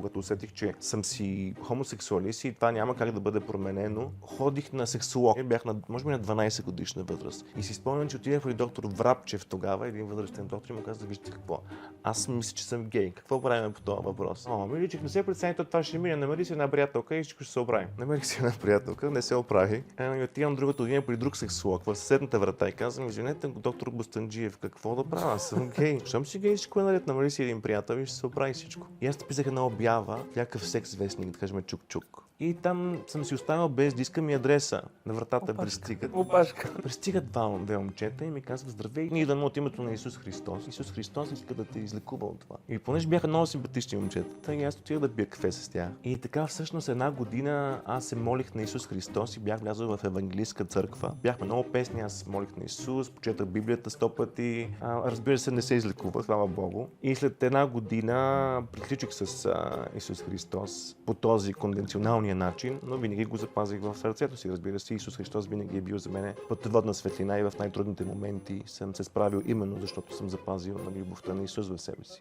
когато усетих, че съм си хомосексуалист и това няма как да бъде променено, ходих на сексолог. Бях може би на 12 годишна възраст. И си спомням, че отидах при доктор Врабчев тогава, един възрастен доктор, и му каза: вижте какво, аз мисля, че съм гей. Какво правим по този въпрос? Миличък, не се прецени, това ще мине. Намери си една приятелка и всичко ще се оправи. Намерих си една приятелка, не се оправи. И отивам другата година при друг сексолог в съседната врата и казвам: извинете, доктор Бостанджиев, какво да правя? Аз съм гей. Щом си гей, всичко е наред. Намери си един приятел и ще се оправи всичко. И аз писах една обява, някакъв секс вестник, да кажем чук-чук. И там съм си останал без диска ми адреса. На вратата пристигат. Пристигат две момчета и ми казват: здравей, ние идваме от името на Исус Христос. Исус Христос иска да те излекува от това. И понеже бяха много симпатични момчета, и аз отидах да пия кафе с тях. И така всъщност една година аз се молих на Исус Христос и бях влязъл в евангелистка църква. Бяхме много песни, аз молих на Исус, почетах Библията 100 пъти. Разбира се, не се излекувах, слава Богу. И след една година приключих с Исус Христос по този конвенционалния начин, но винаги го запазих в сърцето си. Разбира се, Исус Христос винаги е бил за мен пътеводна светлина и в най-трудните моменти съм се справил именно защото съм запазил любовта на Исус в себе си.